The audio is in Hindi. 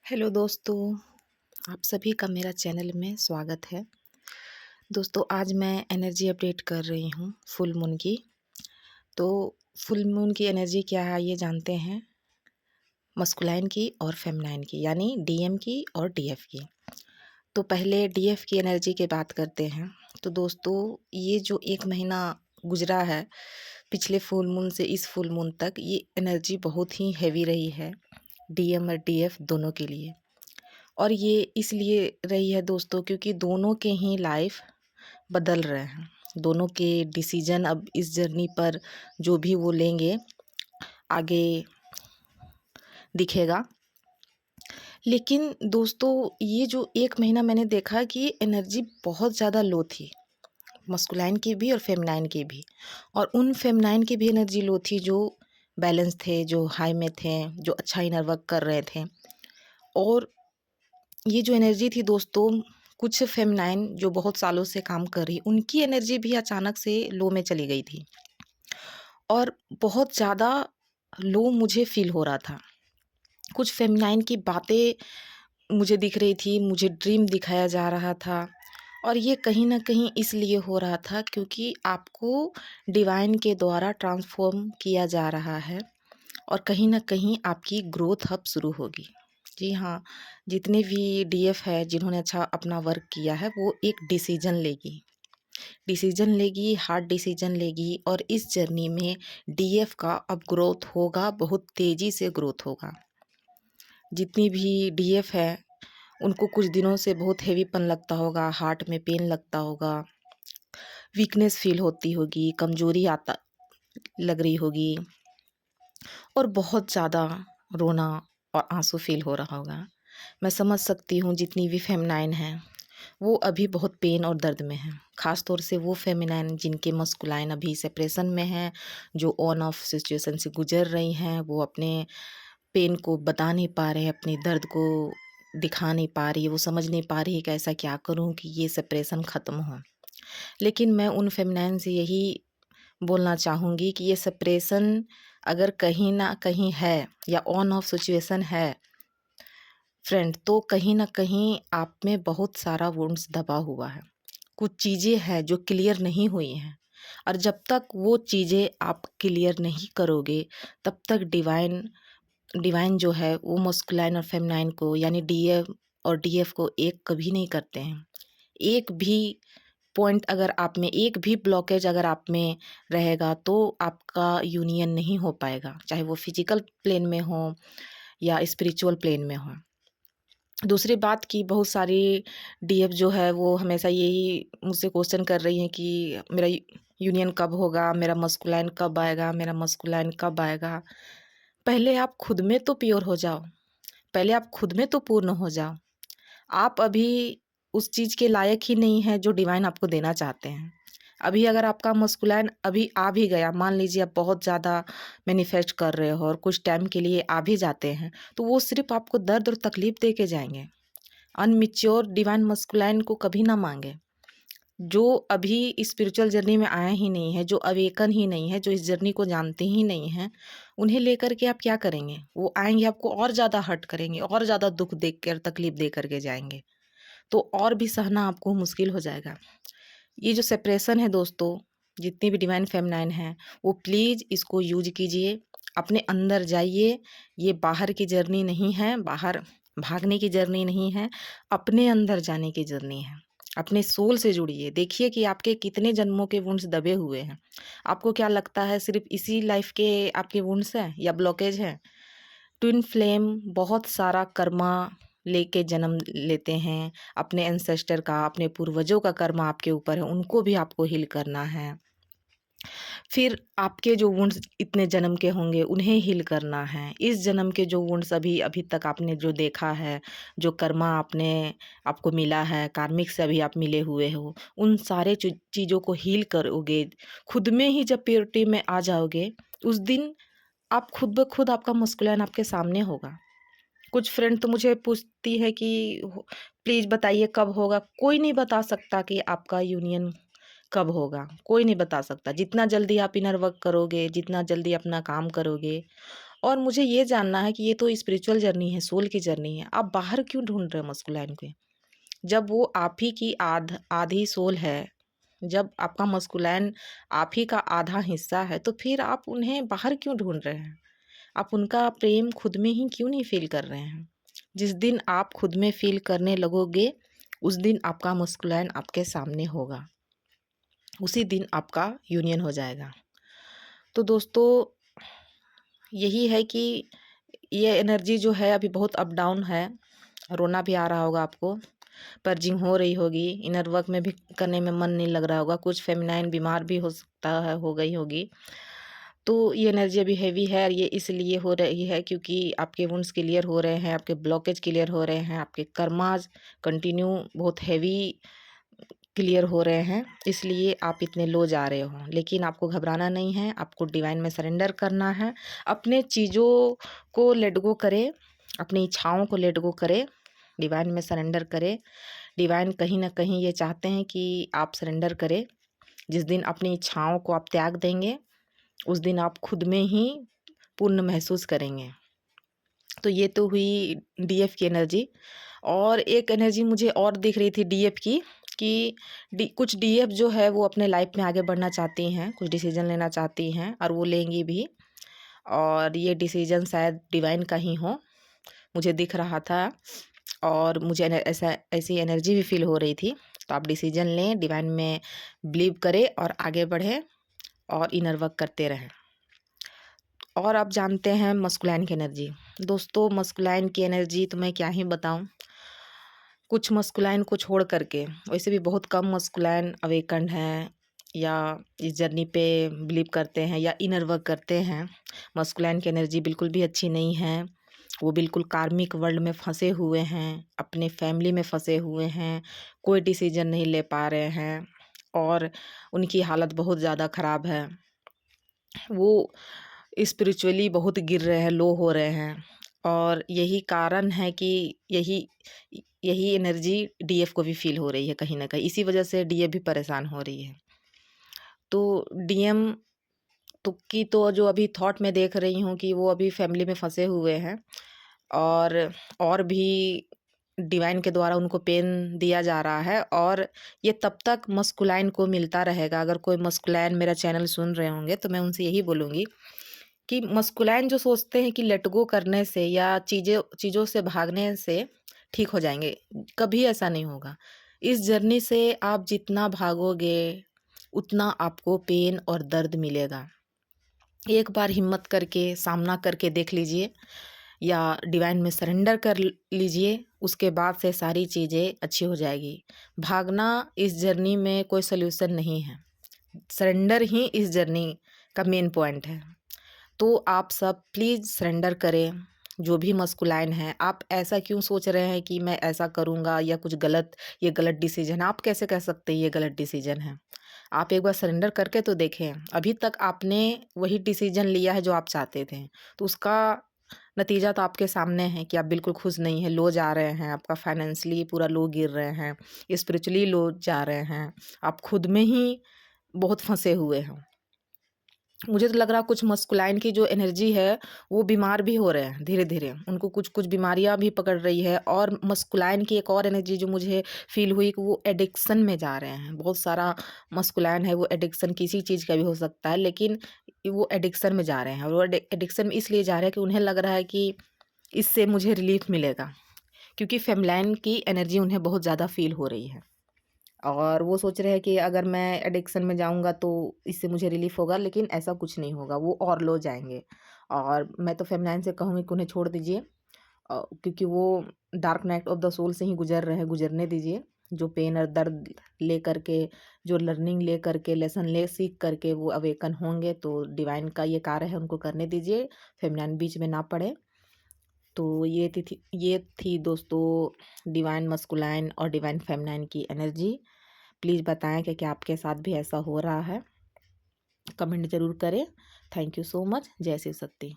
हेलो दोस्तों, आप सभी का मेरा चैनल में स्वागत है। दोस्तों आज मैं एनर्जी अपडेट कर रही हूँ फुल मून की। तो फुल मून की एनर्जी क्या है ये जानते हैं, मस्कुलाइन की और फेमिनाइन की, यानी डीएम की और डीएफ की। तो पहले डीएफ की एनर्जी की बात करते हैं। तो दोस्तों ये जो 1 महीना गुजरा है पिछले फुल मून से इस फुल मून तक, ये एनर्जी बहुत ही हैवी रही है डीएम और डीएफ दोनों के लिए। और ये इसलिए रही है दोस्तों क्योंकि दोनों के ही लाइफ बदल रहे हैं। दोनों के डिसीजन अब इस जर्नी पर जो भी वो लेंगे आगे दिखेगा। लेकिन दोस्तों ये जो 1 महीना मैंने देखा कि एनर्जी बहुत ज़्यादा लो थी, मस्कुलाइन की भी और फेमिनाइन की भी। और उन फेमिनाइन की भी एनर्जी लो थी जो बैलेंस थे, जो हाई में थे, जो अच्छा इनर वर्क कर रहे थे। और ये जो एनर्जी थी दोस्तों, कुछ फेमिनाइन जो बहुत सालों से काम कर रही, उनकी एनर्जी भी अचानक से लो में चली गई थी और बहुत ज़्यादा लो मुझे फ़ील हो रहा था। कुछ फेमिनाइन की बातें मुझे दिख रही थी, मुझे ड्रीम दिखाया जा रहा था। और ये कहीं न कहीं इसलिए हो रहा था क्योंकि आपको डिवाइन के द्वारा ट्रांसफ़ॉर्म किया जा रहा है और कहीं न कहीं आपकी ग्रोथ अब शुरू होगी। जी हाँ, जितने भी डीएफ है जिन्होंने अच्छा अपना वर्क किया है वो एक डिसीज़न लेगी, हार्ड डिसीज़न लेगी और इस जर्नी में डीएफ का अब ग्रोथ होगा, बहुत तेज़ी से ग्रोथ होगा। जितनी भी डीएफ है उनको कुछ दिनों से बहुत हेवीपन लगता होगा, हार्ट में पेन लगता होगा, वीकनेस फ़ील होती होगी, कमज़ोरी आता लग रही होगी और बहुत ज़्यादा रोना और आंसू फ़ील हो रहा होगा। मैं समझ सकती हूँ जितनी भी फेमिनाइन हैं, वो अभी बहुत पेन और दर्द में हैं। ख़ास तौर से वो फेमिनाइन जिनके मस्कुलाइन अभी सेपरेशन में हैं, जो ऑन ऑफ सिचुएशन से गुज़र रही हैं, वो अपने पेन को बता नहीं पा रहे हैं, अपने दर्द को दिखा नहीं पा रही है, वो समझ नहीं पा रही है कि ऐसा क्या करूँ कि ये सेपरेशन ख़त्म हो। लेकिन मैं उन फेमिनाइन से यही बोलना चाहूँगी कि ये सेपरेशन अगर कहीं न कहीं है या ऑन ऑफ सिचुएशन है फ्रेंड, तो कहीं न कहीं आप में बहुत सारा वुंड्स दबा हुआ है। कुछ चीज़ें हैं जो क्लियर नहीं हुई हैं और जब तक वो चीज़ें आप क्लियर नहीं करोगे, तब तक डिवाइन डिवाइन जो है वो मस्कुलाइन और फेमिनाइन को, यानी डीएफ और डीएफ को एक कभी नहीं करते हैं। एक भी पॉइंट अगर आप में, एक भी ब्लॉकेज अगर आप में रहेगा तो आपका यूनियन नहीं हो पाएगा, चाहे वो फिजिकल प्लेन में हो या स्पिरिचुअल प्लेन में हो। दूसरी बात कि बहुत सारी डीएफ जो है वो हमेशा यही मुझसे क्वेश्चन कर रही हैं कि मेरा यूनियन कब होगा, मेरा मस्कुलाइन कब आएगा, मेरा मस्कुलाइन कब आएगा। पहले आप खुद में तो प्योर हो जाओ, पहले आप खुद में तो पूर्ण हो जाओ। आप अभी उस चीज़ के लायक ही नहीं हैं जो डिवाइन आपको देना चाहते हैं। अभी अगर आपका मस्कुलाइन अभी आ भी गया, मान लीजिए आप बहुत ज़्यादा मैनिफेस्ट कर रहे हो और कुछ टाइम के लिए आ भी जाते हैं, तो वो सिर्फ़ आपको दर्द और तकलीफ़ दे के जाएँगे। अनमैच्योर डिवाइन मस्कुलाइन को कभी ना मांगे। जो अभी स्पिरिचुअल जर्नी में आया ही नहीं है, जो अवेकन ही नहीं है, जो इस जर्नी को जानते ही नहीं हैं, उन्हें लेकर के आप क्या करेंगे? वो आएँगे आपको और ज़्यादा हर्ट करेंगे, और ज़्यादा दुःख देकर के और तकलीफ़ दे कर के जाएँगे। तो और भी सहना आपको मुश्किल हो जाएगा। ये जो सेपरेशन है दोस्तों, जितनी भी डिवाइन फेमिनाइन हैं, वो प्लीज़ इसको यूज़ कीजिए, अपने अंदर जाइए। ये बाहर की जर्नी नहीं है, बाहर भागने की जर्नी नहीं है, अपने अंदर जाने की जर्नी है। अपने सोल से जुड़िए, देखिए कि आपके कितने जन्मों के वुंड्स दबे हुए हैं। आपको क्या लगता है सिर्फ़ इसी लाइफ़ के आपके वुंड्स हैं या ब्लॉकेज हैं? ट्विन फ्लेम बहुत सारा कर्मा लेके जन्म लेते हैं। अपने एंसेस्टर का, अपने पूर्वजों का कर्मा आपके ऊपर है, उनको भी आपको हील करना है। फिर आपके जो वुंड्स इतने जन्म के होंगे उन्हें हील करना है। इस जन्म के जो वुंड्स अभी अभी तक आपने जो देखा है, जो कर्मा आपने आपको मिला है, कार्मिक से अभी आप मिले हुए हो, उन सारे चीज़ों को हील करोगे। खुद में ही जब प्योरिटी में आ जाओगे, उस दिन आप खुद ब खुद आपका मस्कुलाइन आपके सामने होगा। कुछ फ्रेंड तो मुझे पूछती है कि प्लीज़ बताइए कब होगा? कोई नहीं बता सकता कि आपका यूनियन कब होगा, कोई नहीं बता सकता। जितना जल्दी आप इनर वर्क करोगे, जितना जल्दी अपना काम करोगे और मुझे ये जानना है कि ये तो स्पिरिचुअल जर्नी है, सोल की जर्नी है, आप बाहर क्यों ढूँढ रहे हो मस्कुलाइन को? जब वो आप ही की आधी सोल है, जब आपका मस्कुलाइन आप ही का आधा हिस्सा है, तो फिर आप उन्हें बाहर क्यों ढूँढ रहे हैं? आप उनका प्रेम खुद में ही क्यों नहीं फ़ील कर रहे हैं? जिस दिन आप खुद में फ़ील करने लगोगे, उस दिन आपका मस्कुलाइन आपके सामने होगा। उसी दिन आपका यूनियन हो जाएगा। तो दोस्तों, यही है कि ये एनर्जी जो है अभी बहुत अप डाउन है। रोना भी आ रहा होगा आपको, पर्जिंग हो रही होगी, इनर वर्क में भी करने में मन नहीं लग रहा होगा, कुछ फेमिनाइन बीमार भी हो सकता है, हो गई होगी। तो ये एनर्जी अभी हेवी है, और ये इसलिए हो रही है क्योंकि आपके वुंड्स क्लियर हो रहे हैं, आपके ब्लॉकेज क्लियर हो रहे हैं, आपके कर्मास कंटिन्यू बहुत हेवी क्लियर हो रहे हैं, इसलिए आप इतने लो जा रहे हो। लेकिन आपको घबराना नहीं है, आपको डिवाइन में सरेंडर करना है। अपने चीज़ों को लेट गो करें, अपनी इच्छाओं को लेट गो करें, डिवाइन में सरेंडर करें। डिवाइन कहीं न कहीं ये चाहते हैं कि आप सरेंडर करें। जिस दिन अपनी इच्छाओं को आप त्याग देंगे, उस दिन आप खुद में ही पूर्ण महसूस करेंगे। तो ये तो हुई डीएफ की एनर्जी। और एक एनर्जी मुझे और दिख रही थी डीएफ की, कि कुछ डीएफ जो है वो अपने लाइफ में आगे बढ़ना चाहती हैं, कुछ डिसीजन लेना चाहती हैं, और वो लेंगी भी। और ये डिसीजन शायद डिवाइन का ही हो, मुझे दिख रहा था। और मुझे ऐसा ऐसी एनर्जी भी फील हो रही थी। तो आप डिसीजन लें, डिवाइन में बिलीव करें और आगे बढ़ें और इनर वर्क करते रहें। और आप जानते हैं मस्कुलाइन की एनर्जी। दोस्तों, मस्कुलाइन की एनर्जी तो मैं क्या ही बताऊं। कुछ मस्कुलाइन को छोड़ करके वैसे भी बहुत कम मस्कुलाइन अवेकन्ड हैं, या इस जर्नी पे बिलीव करते हैं, या इनर वर्क करते हैं। मस्कुलाइन की एनर्जी बिल्कुल भी अच्छी नहीं है। वो बिल्कुल कार्मिक वर्ल्ड में फंसे हुए हैं, अपने फैमिली में फंसे हुए हैं, कोई डिसीजन नहीं ले पा रहे हैं, और उनकी हालत बहुत ज़्यादा ख़राब है। वो स्पिरिचुअली बहुत गिर रहे हैं, लो हो रहे हैं। और यही कारण है कि यही यही एनर्जी डीएफ को भी फील हो रही है कहीं ना कहीं, इसी वजह से डीएफ भी परेशान हो रही है। तो डीएम तो जो अभी थॉट में देख रही हूँ कि वो अभी फैमिली में फंसे हुए हैं, और भी डिवाइन के द्वारा उनको पेन दिया जा रहा है। और ये तब तक मस्कुलाइन को मिलता रहेगा। अगर कोई मस्कुलाइन मेरा चैनल सुन रहे होंगे तो मैं उनसे यही बोलूँगी कि मस्कुलाइन जो सोचते हैं कि लेट गो करने से या चीज़ों से भागने से ठीक हो जाएंगे, कभी ऐसा नहीं होगा। इस जर्नी से आप जितना भागोगे, उतना आपको पेन और दर्द मिलेगा। एक बार हिम्मत करके सामना करके देख लीजिए, या डिवाइन में सरेंडर कर लीजिए, उसके बाद से सारी चीज़ें अच्छी हो जाएगी। भागना इस जर्नी में कोई सल्यूशन नहीं है, सरेंडर ही इस जर्नी का मेन पॉइंट है। तो आप सब प्लीज़ सरेंडर करें। जो भी मस्कुलाइन है, आप ऐसा क्यों सोच रहे हैं कि मैं ऐसा करूँगा या कुछ गलत, ये गलत डिसीजन, आप कैसे कह सकते हैं ये गलत डिसीजन है? आप एक बार सरेंडर करके तो देखें। अभी तक आपने वही डिसीजन लिया है जो आप चाहते थे, तो उसका नतीजा तो आपके सामने है कि आप बिल्कुल खुश नहीं हैं, लो जा रहे हैं, आपका फाइनेंशियली पूरा लो गिर रहे हैं, स्पिरिचुअली लो जा रहे हैं, आप खुद में ही बहुत फंसे हुए हैं। मुझे तो लग रहा है कुछ मस्कुलाइन की जो एनर्जी है वो बीमार भी हो रहे हैं धीरे धीरे, उनको कुछ कुछ बीमारियां भी पकड़ रही है। और मस्कुलाइन की एक और एनर्जी जो मुझे फील हुई कि वो एडिक्शन में जा रहे हैं। बहुत सारा मस्कुलाइन है, वो एडिक्शन किसी चीज़ का भी हो सकता है, लेकिन वो एडिक्शन में जा रहे हैं। और वो एडिक्शन में इसलिए जा रहे हैं कि उन्हें लग रहा है कि इससे मुझे रिलीफ मिलेगा, क्योंकि फेमिलाइन की एनर्जी उन्हें बहुत ज़्यादा फील हो रही है। और वो सोच रहे हैं कि अगर मैं एडिक्शन में जाऊँगा तो इससे मुझे रिलीफ़ होगा, लेकिन ऐसा कुछ नहीं होगा, वो और लो जाएँगे। और मैं तो फेमिनाइन से कहूँगी कि उन्हें छोड़ दीजिए, क्योंकि वो dark night of the soul से ही गुज़र रहे हैं, गुज़रने दीजिए। जो पेन और दर्द ले करके, जो लर्निंग ले करके, लेसन सीख करके वो अवेकन होंगे, तो डिवाइन का ये कार्य है, उनको करने दीजिए, फेमिनाइन बीच में ना पड़े। तो ये थी दोस्तों डिवाइन मस्कुलाइन और डिवाइन फेमिनाइन की एनर्जी। प्लीज़ बताएं कि क्या आपके साथ भी ऐसा हो रहा है, कमेंट ज़रूर करें। Thank you so much. जय शिव शक्ति।